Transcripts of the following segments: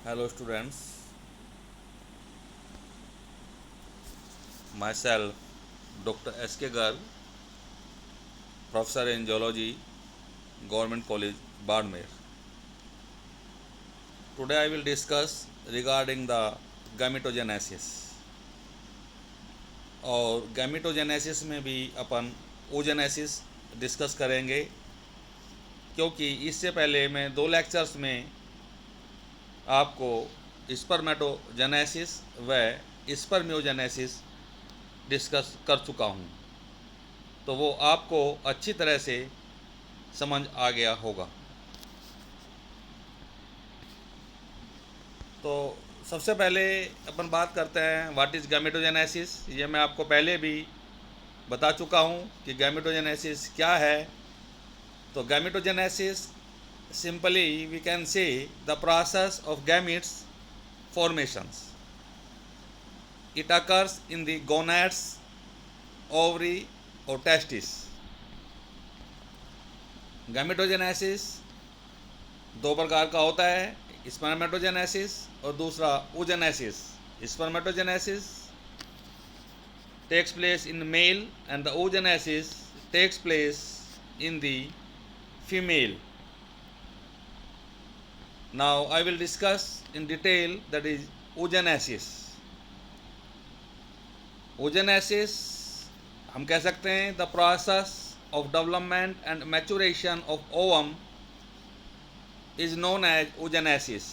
Hello students, myself Dr. S.K. Garg, Professor in Geology, Government College, Badmer. Today I will discuss regarding the gametogenesis और gametogenesis में भी अपन oogenesis discuss करेंगे, क्योंकि इससे पहले मैं 2 लेक्चर्स में आपको स्पर्मेटोजेनेसिस व स्पर्मियोजेनेसिस डिस्कस कर चुका हूँ, तो वो आपको अच्छी तरह से समझ आ गया होगा। तो सबसे पहले अपन बात करते हैं व्हाट इज़ गैमेटोजेनेसिस। ये मैं आपको पहले भी बता चुका हूँ कि गैमेटोजेनेसिस क्या है। तो gametogenesis simply we can say the process of gametes formations. It occurs in the gonads, ovary or testis. Gametogenesis दो प्रकार का होता है, स्पर्मेटोजेनेसिस और दूसरा oogenesis. Spermatogenesis takes place in male and the oogenesis takes place in the female. Now I will discuss in detail that is oogenesis. oogenesis हम कह सकते हैं the process of development and maturation of ovum is known as oogenesis.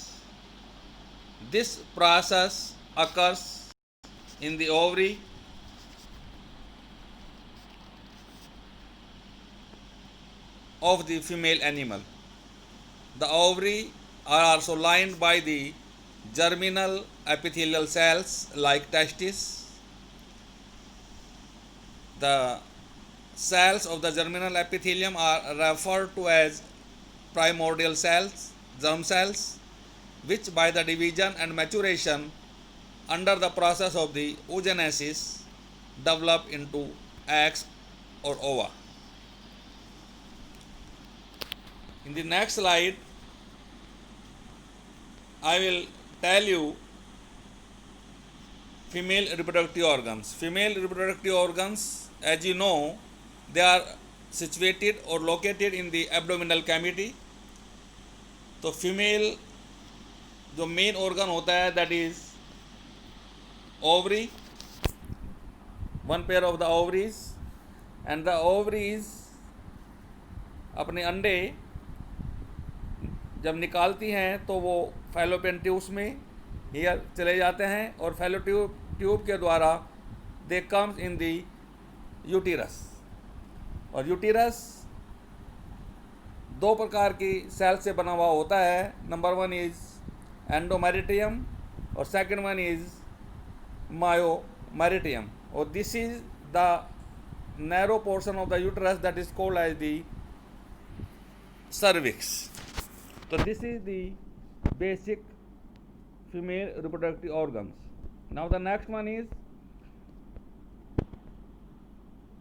This process occurs in the ovary of the female animal. The ovary are also lined by the germinal epithelial cells like testis. The cells of the germinal epithelium are referred to as primordial cells, germ cells, which by the division and maturation under the process of the oogenesis develop into eggs or ova. In the next slide, I will tell you female reproductive organs. Female reproductive organs, as you know, they are situated or located in the abdominal cavity. तो female जो main organ होता है that is ovary, one pair of the ovaries, and the ovaries अपने अंडे जब निकालती हैं तो वो फैलोपियन ट्यूब्स में हियर चले जाते हैं और फैलो ट्यूब के द्वारा दे कम्स इन दी यूटीरस। और यूटीरस दो प्रकार की सेल से बना हुआ होता है। नंबर 1 इज एंडोमेरिटियम और सेकंड वन इज मायोमेरिटियम, और this is the narrow portion of the uterus that is called as the cervix. So this is the basic female reproductive organs. Now the next one is,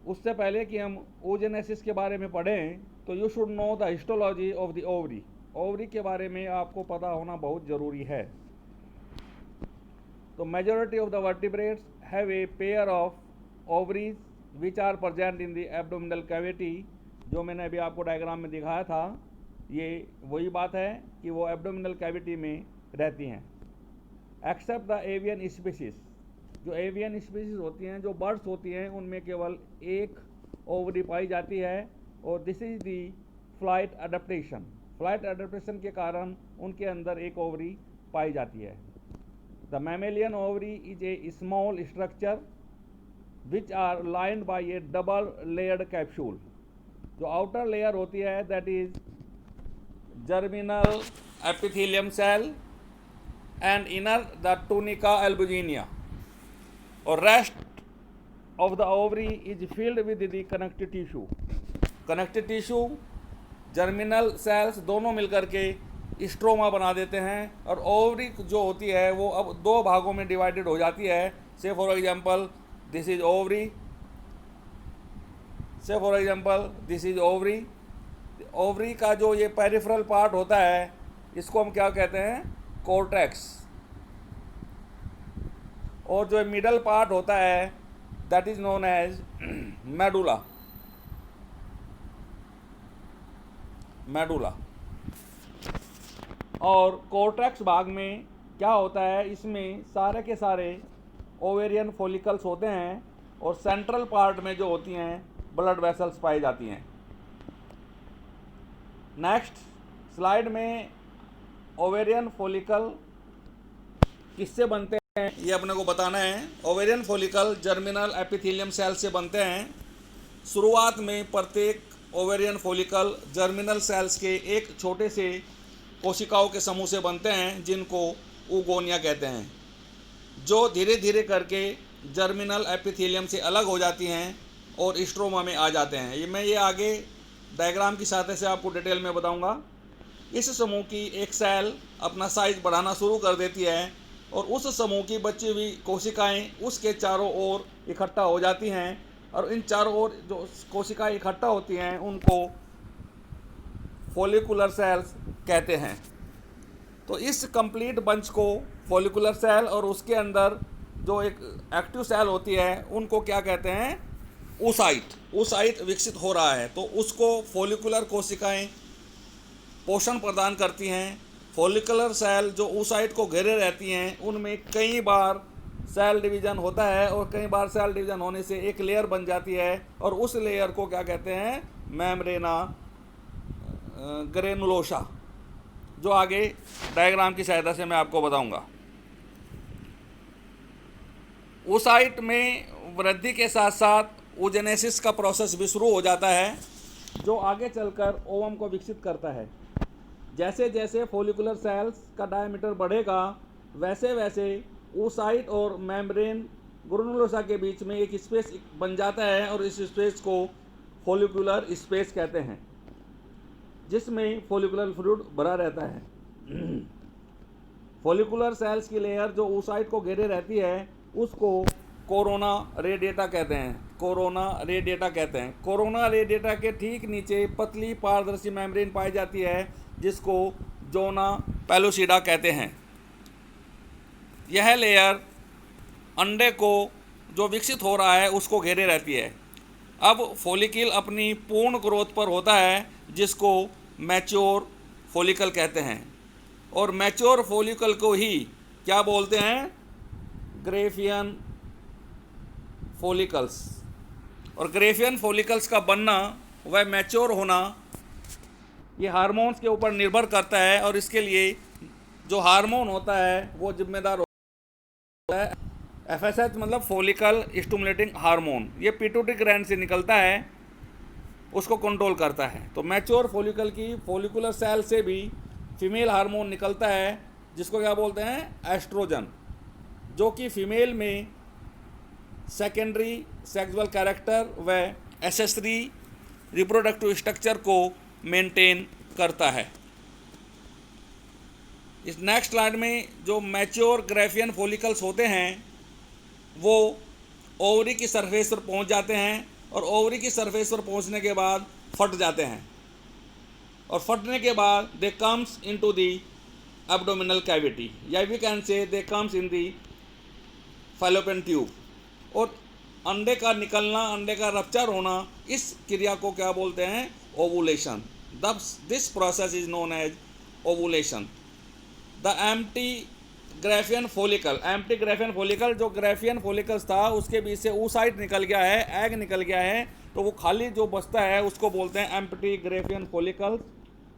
उससे पहले कि हम oogenesis के बारे में पढ़ें तो you should know the histology of the ovary. Ovary के बारे में आपको पता होना बहुत ज़रूरी है। तो majority of the vertebrates have a pair of ovaries which are present in the abdominal cavity. जो मैंने अभी आपको डायग्राम में दिखाया था, ये वही बात है कि वो एब्डोमिनल कैविटी में रहती हैं। एक्सेप्ट द एवियन स्पीसीज, जो एवियन स्पीसीज होती हैं, जो बर्ड्स होती हैं, उनमें केवल एक ओवरी पाई जाती है, और this is the flight adaptation. Flight adaptation के कारण उनके अंदर एक ओवरी पाई जाती है। The mammalian ovary is a small structure which are lined by a double layered capsule. जो आउटर लेयर होती है that is germinal epithelium cell and inner the tunica albuginea, और rest of the ovary is filled with the connective tissue. Connective tissue germinal cells दोनों मिलकर के stroma बना देते हैं, और ओवरी जो होती है वो अब दो भागों में डिवाइडेड हो जाती है। Say for example this is ovary, say for example this is ovary. Ovary का जो ये पेरिफेरल पार्ट होता है, इसको हम क्या कहते हैं, कोर्टेक्स, और जो मिडल पार्ट होता है that is known as medulla. और कोर्टेक्स भाग में क्या होता है, इसमें सारे के सारे ओवेरियन फॉलिकल्स होते हैं और सेंट्रल पार्ट में जो होती हैं ब्लड वेसल्स पाई जाती हैं। नेक्स्ट स्लाइड में ओवेरियन फॉलिकल किससे बनते हैं ये अपने को बताना है। Ovarian follicle germinal epithelium cell से बनते हैं। शुरुआत में प्रत्येक ओवेरियन फॉलिकल जर्मिनल सेल्स के एक छोटे से कोशिकाओं के समूह से बनते हैं जिनको ऊगोनिया कहते हैं, जो धीरे धीरे करके जर्मिनल एपिथेलियम से अलग हो जाती हैं और स्ट्रोमा में आ जाते हैं। मैं ये आगे डायग्राम की सहायता से आपको डिटेल में बताऊंगा। इस समूह की एक सेल अपना साइज बढ़ाना शुरू कर देती है और उस समूह की बची हुई कोशिकाएं उसके चारों ओर इकट्ठा हो जाती हैं, और इन चारों ओर जो कोशिकाएं इकट्ठा होती हैं उनको फॉलिकुलर सेल्स कहते हैं। तो इस कंप्लीट बंच को फॉलिकुलर सेल और उसके अंदर जो एक एक्टिव सेल होती है उनको क्या कहते हैं, oocyte विकसित हो रहा है, तो उसको फॉलिकुलर कोशिकाएं पोषण प्रदान करती हैं। फॉलिकुलर सेल जो oocyte को घेरे रहती हैं उनमें कई बार सेल डिवीज़न होता है और कई बार सेल डिवीज़न होने से एक लेयर बन जाती है और उस लेयर को क्या कहते हैं, मेम्ब्रेना ग्रेनुलोसा, जो आगे डायग्राम की सहायता से मैं आपको बताऊंगा। oocyte में वृद्धि के साथ साथ oogenesis का प्रोसेस भी शुरू हो जाता है, जो आगे चलकर ओवम को विकसित करता है। जैसे जैसे फॉलिकुलर सेल्स का डायमीटर बढ़ेगा वैसे वैसे oocyte और मेम्ब्रेन ग्रेनुलोसा के बीच में एक स्पेस बन जाता है और इस स्पेस को फॉलिकुलर स्पेस कहते हैं, जिसमें फॉलिकुलर फ्लूइड भरा रहता है। फॉलिकुलर सेल्स की लेयर जो oocyte को घेरे रहती है उसको कोरोना रेडिएटा कहते हैं। कोरोना रेडिएटा के ठीक नीचे पतली पारदर्शी मेम्ब्रेन पाई जाती है जिसको जोना पेलुसिडा कहते हैं। यह लेयर अंडे को जो विकसित हो रहा है उसको घेरे रहती है। अब फॉलिकल अपनी पूर्ण ग्रोथ पर होता है जिसको मैच्योर फॉलिकल कहते हैं, और मैच्योर फॉलिकल को ही क्या बोलते हैं, ग्रेफियन फॉलिकल्स। और ग्रेफियन फॉलिकल्स का बनना व मैच्योर होना ये हार्मोन्स के ऊपर निर्भर करता है, और इसके लिए जो हार्मोन होता है वो जिम्मेदार होता है FSH मतलब फॉलिकल स्टिमुलेटिंग हार्मोन। ये पिट्यूटरी ग्लैंड से निकलता है, उसको कंट्रोल करता है। तो मैच्योर फॉलिकल की फॉलिकुलर सेल से भी फीमेल हार्मोन निकलता है जिसको क्या बोलते हैं, एस्ट्रोजन, जो कि फीमेल में सेकेंडरी सेक्सुअल कैरेक्टर व एसेसरी रिप्रोडक्टिव स्ट्रक्चर को मेंटेन करता है। इस नेक्स्ट स्लाइड में जो मैच्योर ग्रेफियन फॉलिकल्स होते हैं वो ओवरी की सरफेस पर पहुंच जाते हैं, और ओवरी की सरफेस पर पहुंचने के बाद फट जाते हैं, और फटने के बाद they comes into the abdominal cavity, या we can say they comes in the fallopian tube. और अंडे का निकलना, अंडे का रप्चर होना, इस क्रिया को क्या बोलते हैं, ovulation. This process is known as ovulation. The empty Graafian follicle, जो ग्रेफियन फॉलिकल्स था उसके बीच से oocyte निकल गया है, एग निकल गया है, तो वो खाली जो बचता है उसको बोलते हैं एम्प्टी ग्रेफियन फॉलिकल्स।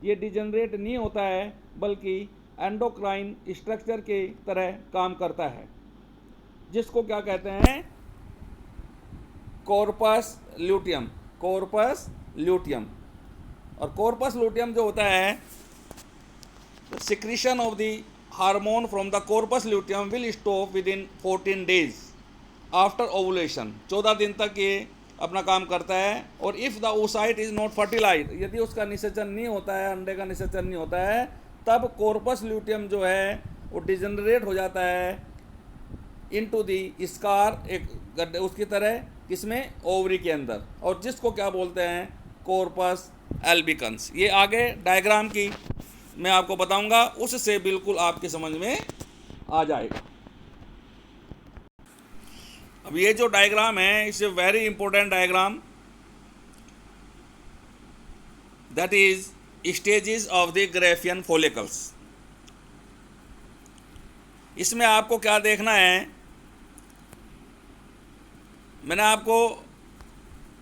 ये डिजेनरेट नहीं होता है बल्कि एंडोक्राइन स्ट्रक्चर के तरह काम करता है, जिसको क्या कहते हैं, कॉर्पस ल्यूटियम। और कॉर्पस ल्यूटियम जो होता है, secretion of the hormone from the corpus luteum will stop within 14 days after ovulation. 14 दिन तक ये अपना काम करता है। और if the oocyte is not fertilize, यदि उसका निषेचन नहीं होता है, अंडे का निषेचन नहीं होता है, तब कॉर्पस ल्यूटियम जो है वो डिजेनरेट हो जाता है इनटू द स्कार, एक गड्ढे उसकी तरह, किसमें, ओवरी के अंदर, और जिसको क्या बोलते हैं, कॉर्पस एल्बिकन्स। ये आगे डायग्राम की मैं आपको बताऊंगा, उससे बिल्कुल आपके समझ में आ जाएगा। अब ये जो डायग्राम है, it's a very important diagram, that is stages of the Graafian follicles. इसमें आपको क्या देखना है, मैंने आपको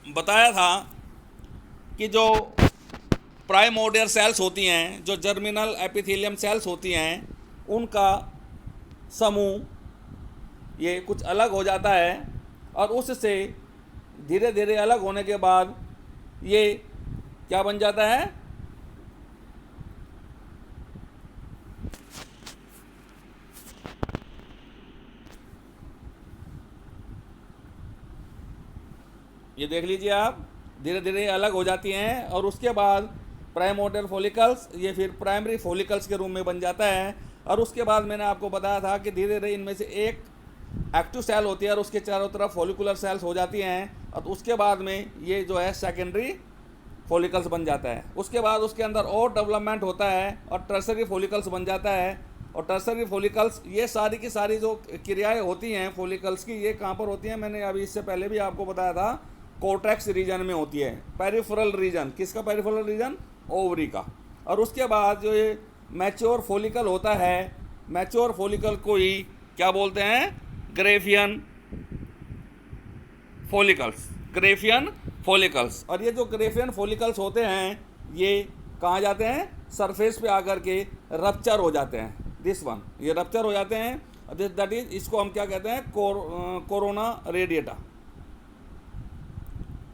बताया था कि जो प्राइमोर्डियल सेल्स होती हैं, जो जर्मिनल एपिथेलियम सेल्स होती हैं, उनका समूह ये कुछ अलग हो जाता है, और उससे धीरे धीरे अलग होने के बाद ये क्या बन जाता है, ये देख लीजिए आप, धीरे धीरे अलग हो जाती हैं, और उसके बाद प्राइमोर्डियल फॉलिकल्स ये फिर प्राइमरी फॉलिकल्स के रूप में बन जाता है। और उसके बाद मैंने आपको बताया था कि धीरे धीरे इनमें से एक एक्टिव सेल होती है और उसके चारों तरफ फॉलिकुलर सेल्स हो जाती हैं, और उसके बाद में ये जो है सेकेंडरी फॉलिकल्स बन जाता है। उसके बाद उसके अंदर और डेवलपमेंट होता है और टर्सरी फॉलिकल्स बन जाता है। और टर्सरी फॉलिकल्स, ये सारी की सारी जो क्रियाएं होती हैं फॉलिकल्स की, ये कहाँ पर होती हैं, मैंने अभी इससे पहले भी आपको बताया था, कोर्टेक्स रीजन में होती है। पेरिफेरल रीजन, किसका पेरिफेरल रीजन, ओवरी का। और उसके बाद जो ये मैच्योर फॉलिकल होता है, मैच्योर फॉलिकल को ही क्या बोलते हैं, ग्रेफियन फॉलिकल्स, ग्रेफियन फॉलिकल्स। और ये जो ग्रेफियन फॉलिकल्स होते हैं, ये कहाँ जाते हैं, सरफेस पे आकर के रप्चर हो जाते हैं। दिस वन, ये रप्चर हो जाते हैं, दैट इज, इसको हम क्या कहते हैं, कोरोना रेडिएटा।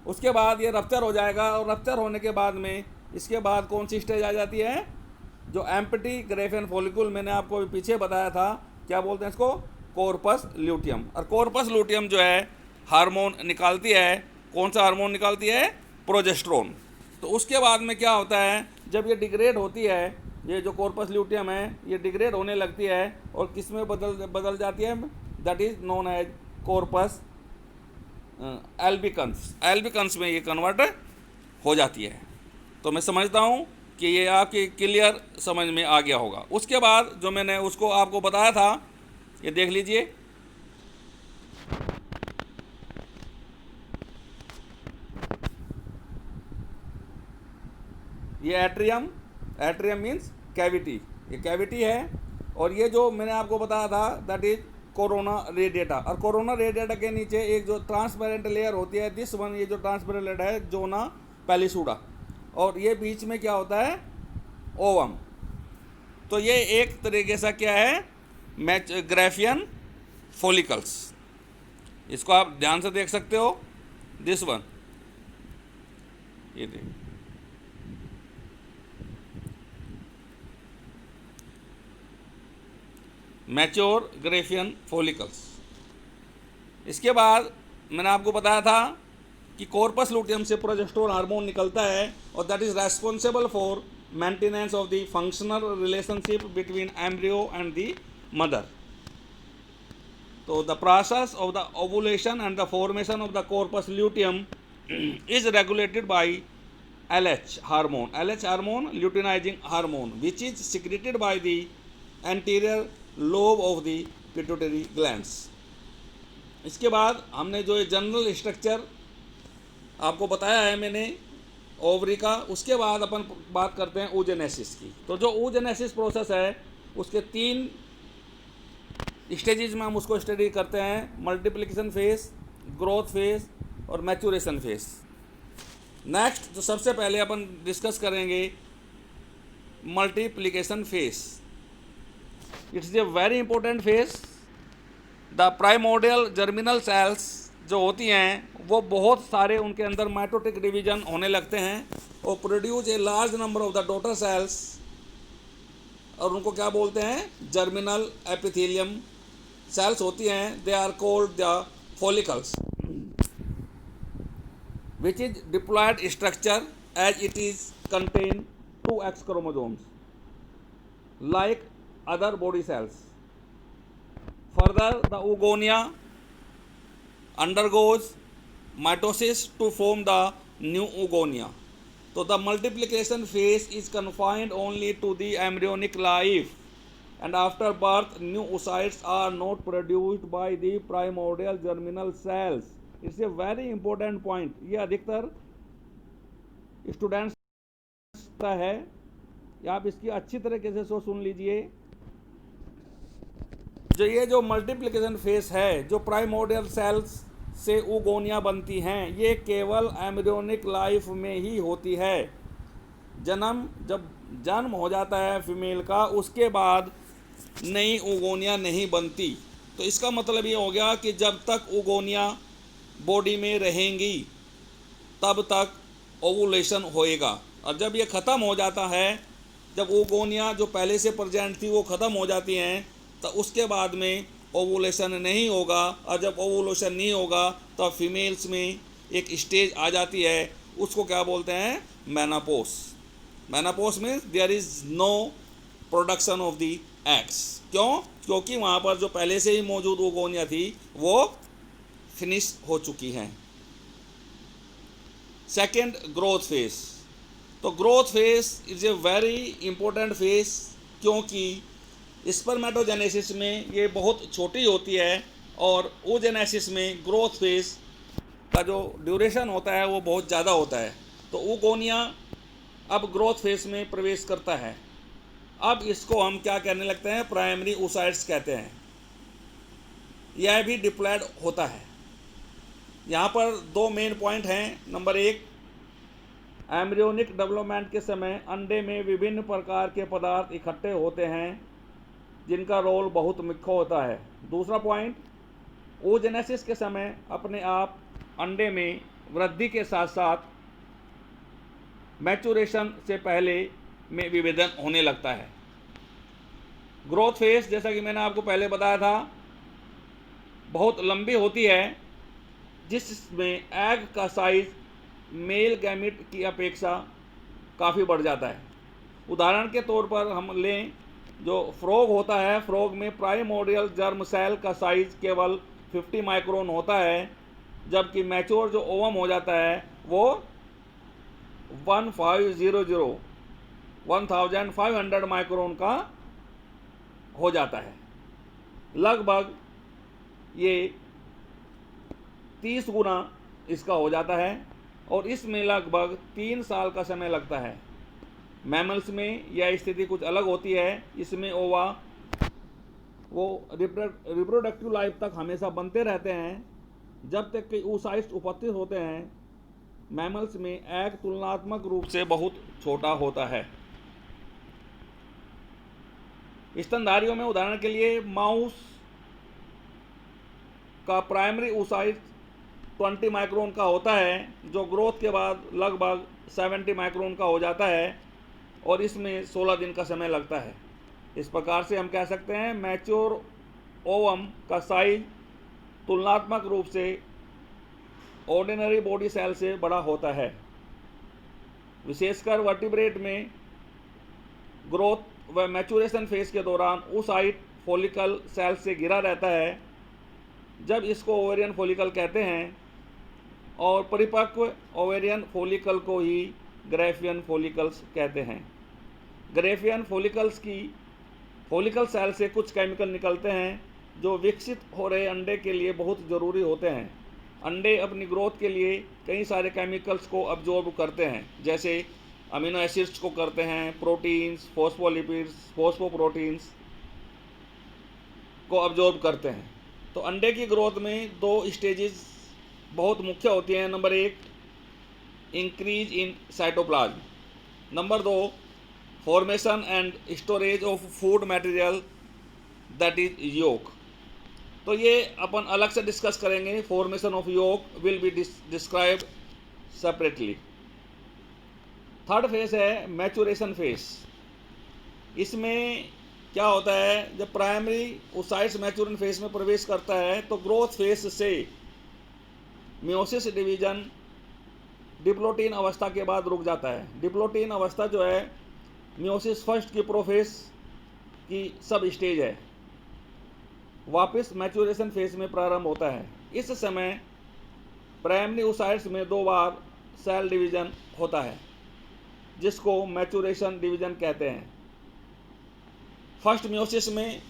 उसके बाद ये रप्चर हो जाएगा, और रप्चर होने के बाद में इसके बाद कौन सी स्टेज आ जाती है, जो एम्प्टी ग्रेफियन फॉलिकल, मैंने आपको अभी पीछे बताया था, क्या बोलते हैं इसको, कॉर्पस ल्यूटियम। और कॉर्पस ल्यूटियम जो है हार्मोन निकालती है, कौन सा हार्मोन निकालती है, प्रोजेस्टेरोन। तो उसके बाद में क्या होता है, जब ये डिग्रेड होती है, ये जो कॉर्पस ल्यूटियम है ये डिग्रेड होने लगती है, और किस में बदल जाती है, that is known as corpus albicans. Albicans में ये कन्वर्ट हो जाती है। तो मैं समझता हूँ कि ये आपके क्लियर समझ में आ गया होगा। उसके बाद जो मैंने उसको आपको बताया था, ये देख लीजिए, ये एट्रियम, एट्रियम मीन्स कैविटी, ये कैविटी है। और ये जो मैंने आपको बताया था दैट इज कोरोना रेडिएटा। और कोरोना रेडिएटा के नीचे एक जो ट्रांसपेरेंट लेयर होती है, दिस वन, ये जो ट्रांसपेरेंट लेयर है, जोना पैलिसूडा। और ये बीच में क्या होता है, ओवम। तो ये एक तरीके से क्या है, ग्रेफियन फॉलिकल्स। इसको आप ध्यान से देख सकते हो, दिस वन, ये देखिए, मैच्योर ग्रेफियन फॉलिकल्स। इसके बाद मैंने आपको बताया था कि कॉर्पस लूटियम से प्रोजेस्टेरोन हार्मोन निकलता है, और that is responsible for maintenance of the functional relationship between embryo and the mother. तो the process of the ovulation and the formation of the corpus luteum is regulated by LH hormone, LH hormone, luteinizing hormone, which is secreted by the anterior lobe of the pituitary glands. इसके बाद हमने जो ये general structure आपको बताया है मैंने ovary का, उसके बाद अपन बात करते हैं oogenesis की। तो जो oogenesis प्रोसेस है, उसके 3 स्टेजेस में हम उसको स्टडी करते हैं, मल्टीप्लिकेशन फेज, ग्रोथ फेज और मैचुरेशन फेज। नेक्स्ट तो सबसे पहले अपन डिस्कस करेंगे multiplication phase. It's a very important phase. The primordial germinal cells जो होती हैं वो बहुत सारे उनके अंदर माइटोटिक डिवीजन होने लगते हैं और produce a large number of the daughter cells, और उनको क्या बोलते हैं, जर्मिनल एपिथेलियम सेल्स होती हैं। They are called the follicles which is diploid structure as it is contain 2 X chromosomes like other body cells. Further, the oogonia undergoes mitosis to form the new oogonia. तो the multiplication phase is confined only to the embryonic life and after birth new oocytes are not produced by the primordial germinal cells. It's a very important point. ये अधिकतर students का है, आप इसकी अच्छी तरीके से सुन लीजिए। जो मल्टीप्लिकेशन फेज है, जो प्राइमोर्डियल सेल्स से उगोनिया बनती हैं, ये केवल एम्ब्रियोनिक लाइफ में ही होती है। जब जन्म हो जाता है फीमेल का, उसके बाद नई उगोनिया नहीं बनती। तो इसका मतलब ये हो गया कि जब तक उगोनिया बॉडी में रहेंगी तब तक ओवुलेशन होएगा, और जब ये ख़त्म हो जाता है, जब उगोनिया जो पहले से प्रेजेंट थी वो ख़त्म हो जाती हैं, तो उसके बाद में ओवुलेशन नहीं होगा। और जब ओवुलेशन नहीं होगा तो फीमेल्स में एक स्टेज आ जाती है, उसको क्या बोलते हैं? Menopause. Menopause means there is no production of the eggs. क्यों? क्योंकि वहाँ पर जो पहले से ही मौजूद ओगोनिया थी वो फिनिश हो चुकी हैं। Second, growth phase. तो growth phase is a very important phase, क्योंकि स्पर्मेटोजेनेसिस में ये बहुत छोटी होती है और oogenesis में ग्रोथ फेज का जो ड्यूरेशन होता है वो बहुत ज़्यादा होता है। तो oogonia अब ग्रोथ फेज में प्रवेश करता है। अब इसको हम क्या कहने लगते हैं? प्राइमरी oocytes कहते हैं। यह भी डिप्लॉयड होता है। यहाँ पर दो मेन पॉइंट हैं। नंबर एक, एम्ब्रियोनिक डेवलपमेंट के समय अंडे में विभिन्न प्रकार के पदार्थ इकट्ठे होते हैं जिनका रोल बहुत मुख्य होता है। दूसरा पॉइंट, oogenesis के समय अपने आप अंडे में वृद्धि के साथ साथ मैचुरेशन से पहले में विभेदन होने लगता है। ग्रोथ फेज, जैसा कि मैंने आपको पहले बताया था, बहुत लंबी होती है, जिसमें एग का साइज मेल गैमिट की अपेक्षा काफ़ी बढ़ जाता है। उदाहरण के तौर पर हम लें, जो फ्रॉग होता है, फ्रॉग में प्राइमोर्डियल जर्म सेल का साइज केवल 50 माइक्रोन होता है, जबकि मैच्योर जो ओवम हो जाता है वो 1500 माइक्रोन का हो जाता है। लगभग ये 30 गुना इसका हो जाता है, और इसमें लगभग 3 साल का समय लगता है। मैमल्स में यह स्थिति कुछ अलग होती है। इसमें ओवा वो रिप्रोडक्टिव लाइफ तक हमेशा बनते रहते हैं जब तक कि oocytes उपस्थित होते हैं। मैमल्स में एग तुलनात्मक रूप से बहुत छोटा होता है। स्तनधारियों में उदाहरण के लिए माउस का प्राइमरी oocyte 20 माइक्रोन का होता है, जो ग्रोथ के बाद लगभग 70 माइक्रोन का हो जाता है, और इसमें 16 दिन का समय लगता है। इस प्रकार से हम कह सकते हैं मैच्योर ओवम का साइज तुलनात्मक रूप से ऑर्डिनरी बॉडी सेल से बड़ा होता है। विशेषकर वर्टिब्रेट में ग्रोथ व मैचुरेशन फेज के दौरान oocyte फॉलिकल सेल से घिरा रहता है, जब इसको ओवेरियन फॉलिकल कहते हैं, और परिपक्व ओवेरियन फॉलिकल को ही ग्रेफियन फॉलिकल्स कहते हैं। ग्रेफियन फॉलिकल्स की फॉलिकल सेल से कुछ केमिकल निकलते हैं जो विकसित हो रहे अंडे के लिए बहुत ज़रूरी होते हैं। अंडे अपनी ग्रोथ के लिए कई सारे केमिकल्स को अब्जॉर्ब करते हैं, जैसे अमीनो एसिड्स को करते हैं, प्रोटीन्स, फॉस्फोलिपिड्स, फॉस्फोप्रोटीन्स को अब्जॉर्ब करते हैं। तो अंडे की ग्रोथ में दो स्टेजेस बहुत मुख्य होती हैं। नंबर एक, इंक्रीज इन साइटोप्लाज्म। नंबर दो, formation and storage of food material that is yolk. तो ये अपन अलग से डिस्कस करेंगे। Formation of yolk will be described separately. Third phase है मैचुरेशन फेज। इसमें क्या होता है, जब प्राइमरी oocytes मैचुरेशन फेज में प्रवेश करता है तो ग्रोथ फेज से मियोसिस डिवीजन डिप्लोटीन अवस्था के बाद रुक जाता है। डिप्लोटीन अवस्था जो है मियोसिस फर्स्ट की प्रोफेज की सब स्टेज है, वापस मैचुरेशन फेज में प्रारंभ होता है। इस समय प्राइमरी oocytes में 2 बार सेल डिवीजन होता है। जिसको मैचुरेशन डिवीजन कहते हैं। फर्स्ट मियोसिस में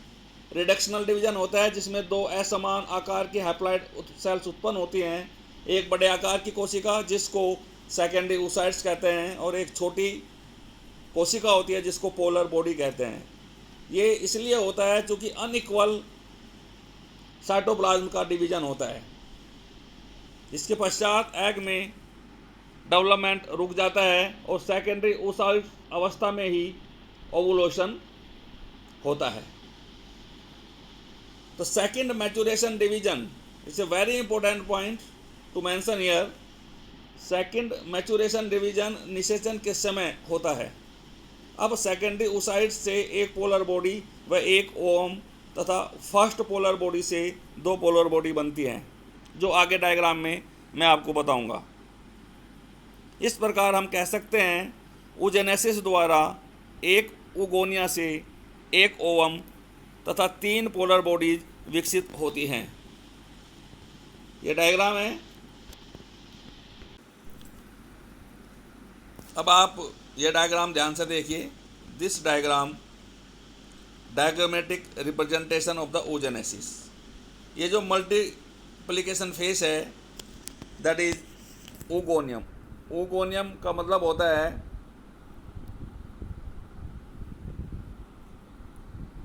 रिडक्शनल डिवीजन होता है, जिसमें दो असमान आकार की हैप्लॉइड सेल्स उत्पन्न होती हैं। एक बड़े आकार की कोशिका जिसको सेकेंडरी oocytes कहते हैं, और एक छोटी कोशिका होती है जिसको पोलर बॉडी कहते हैं। ये इसलिए होता है क्योंकि अनइक्वल साइटोप्लाज्म का डिवीजन होता है। इसके पश्चात एग में डेवलपमेंट रुक जाता है और सेकेंडरी oocyte अवस्था में ही ओवुलेशन होता है। तो second maturation division is a very important point two mention here. Second maturation division निषेचन के समय होता है। अब सेकेंडरी oocytes से एक पोलर बॉडी व एक ओवम तथा फर्स्ट पोलर बॉडी से दो पोलर बॉडी बनती हैं, जो आगे डायग्राम में मैं आपको बताऊंगा। इस प्रकार हम कह सकते हैं oogenesis द्वारा एक oogonia से एक ओवम तथा तीन पोलर बॉडीज विकसित होती हैं। ये डायग्राम है। अब आप ये डायग्राम ध्यान से देखिए। This diagram diagrammatic representation of the oogenesis। ये जो मल्टीप्लिकेशन फेस है दैट इज ओगोनियम। ओगोनियम का मतलब होता है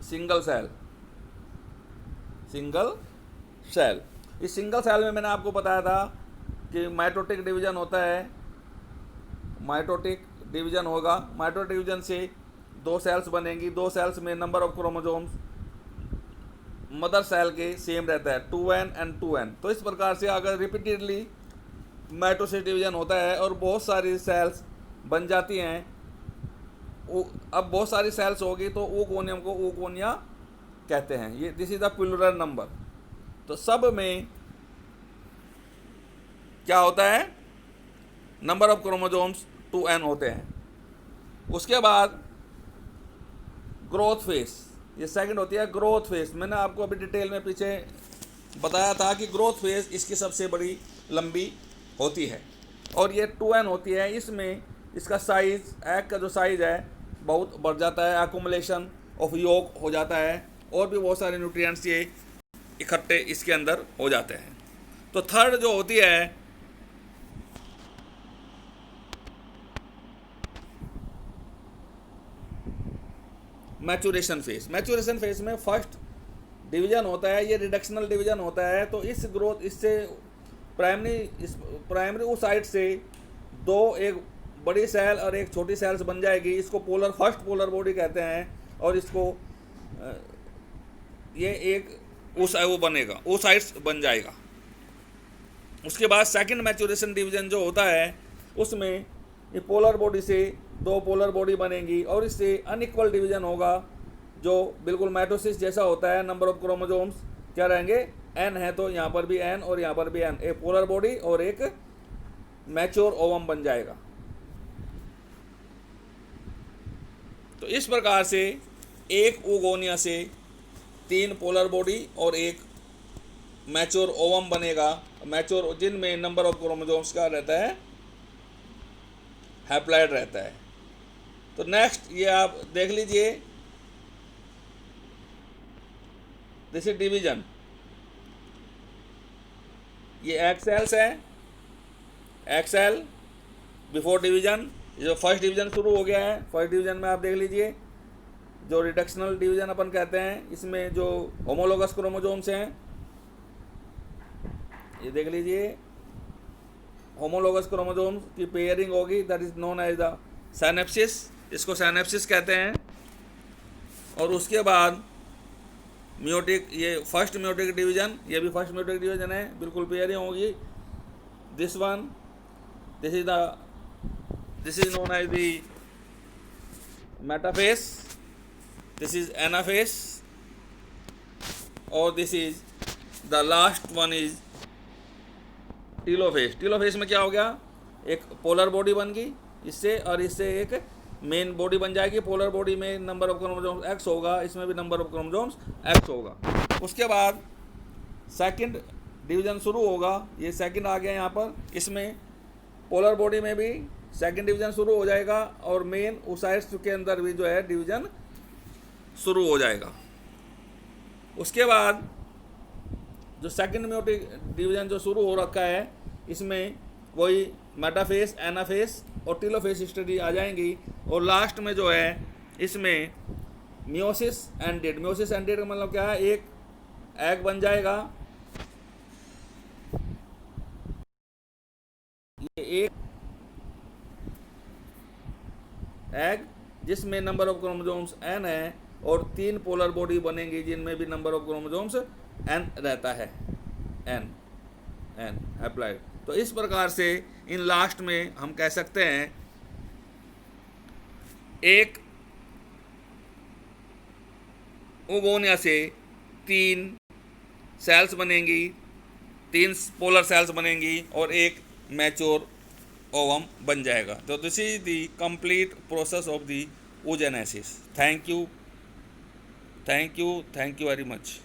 सिंगल सेल। Single cell. इस सिंगल सेल में मैंने आपको बताया था कि माइटोटिक डिवीजन होता है। माइटोटिक डिवीजन होगा। माइटोटिक डिवीजन से दो सेल्स बनेंगी। दो सेल्स में number of chromosomes mother cell के सेम रहता है 2n एंड 2n। तो इस प्रकार से अगर रिपीटेडली माइटोसिस डिवीजन होता है और बहुत सारी सेल्स बन जाती हैं, अब बहुत सारी सेल्स होगी तो oogonia को oogonia कहते हैं। ये this is the plural number. तो सब में क्या होता है, नंबर ऑफ क्रोमोसोम्स 2n होते हैं। उसके बाद ग्रोथ फेस, ये सेकंड होती है ग्रोथ फेस। मैंने आपको अभी डिटेल में पीछे बताया था कि ग्रोथ फेस इसकी सबसे बड़ी लंबी होती है और ये 2n होती है। इसमें इसका साइज, एग का जो साइज है बहुत बढ़ जाता है, एक्युमुलेशन ऑफ यॉक हो जाता है और भी बहुत सारे न्यूट्रिएंट्स ये इकट्ठे इसके अंदर हो जाते हैं। तो थर्ड जो होती है मैचुरेशन फेस। मैचुरेशन फेस में फर्स्ट डिवीजन होता है, ये रिडक्शनल डिवीजन होता है। तो इस ग्रोथ इससे प्राइमरी oocyte से दो, एक बड़ी सेल और एक छोटी सेल्स बन जाएगी। इसको फर्स्ट पोलर बॉडी कहते हैं और इसको ये एक वो बनेगा, oocytes बन जाएगा। उसके बाद सेकंड मैचुरेशन डिवीजन जो होता है उसमें ये पोलर बॉडी से दो पोलर बॉडी बनेंगी और इससे अनइक्वल डिवीजन होगा जो बिल्कुल माइटोसिस जैसा होता है। नंबर ऑफ क्रोमोसोम्स क्या रहेंगे, n है तो यहाँ पर भी n और यहाँ पर भी n। एक पोलर बॉडी और एक मैच्योर ओवम बन जाएगा। तो इस प्रकार से एक oogonia से तीन पोलर बॉडी और एक मैच्योर ओवम बनेगा। मैच्योर जिनमें नंबर ऑफ क्रोमोसोम्स का रहता है, हैप्लॉइड रहता है। तो नेक्स्ट ये आप देख लीजिए, दिस इज डिवीजन। ये एग सेल्स है, एग सेल बिफोर डिवीजन। जो फर्स्ट डिवीजन शुरू हो गया है, फर्स्ट डिवीजन में आप देख लीजिए जो रिडक्शनल डिवीजन अपन कहते हैं, इसमें जो होमोलोगस क्रोमोसोम्स हैं ये देख लीजिए, होमोलोगस क्रोमोसोम्स की पेयरिंग होगी, that is known as the synapsis. इसको साइनेप्सिस कहते हैं। और उसके बाद म्योटिक, ये फर्स्ट म्योटिक डिवीजन, ये भी फर्स्ट म्योटिक डिवीजन है, बिल्कुल पेयरिंग होगी। This one, this is known as the metaphase, this is anaphase और this is the last one is telophase. Telophase में क्या हो गया, एक पोलर बॉडी बन गई इससे और इससे एक मेन बॉडी बन जाएगी। पोलर बॉडी में नंबर ऑफ क्रोमोसोम्स x होगा, इसमें भी नंबर ऑफ क्रोमोसोम्स x होगा। उसके बाद सेकंड डिवीजन शुरू होगा, ये सेकंड आ गया यहाँ पर। इसमें पोलर बॉडी में भी सेकंड डिवीजन शुरू हो जाएगा और मेन oocytes के अंदर भी जो है डिवीजन शुरू हो जाएगा। उसके बाद जो सेकंड मेयोटिक डिवीजन जो शुरू हो रखा है, इसमें वही मेटाफेस, एनाफेस और टेलोफेस स्टडी आ जाएंगी। और लास्ट में जो है इसमें मियोसिस एंडेड। मियोसिस एंडेड का मतलब क्या है, एक एग बन जाएगा, ये एक एग जिसमें नंबर ऑफ क्रोमोसोम्स n है और 3 पोलर बॉडी बनेंगी जिनमें भी नंबर ऑफ क्रोमोसोम्स n रहता है, n अप्लाइड। तो इस प्रकार से इन लास्ट में हम कह सकते हैं एक ओवोनिया से 3 सेल्स बनेंगी, 3 पोलर सेल्स बनेंगी और एक मैच्योर ओवम बन जाएगा। तो this is the complete process of the oogenesis। Thank you very much.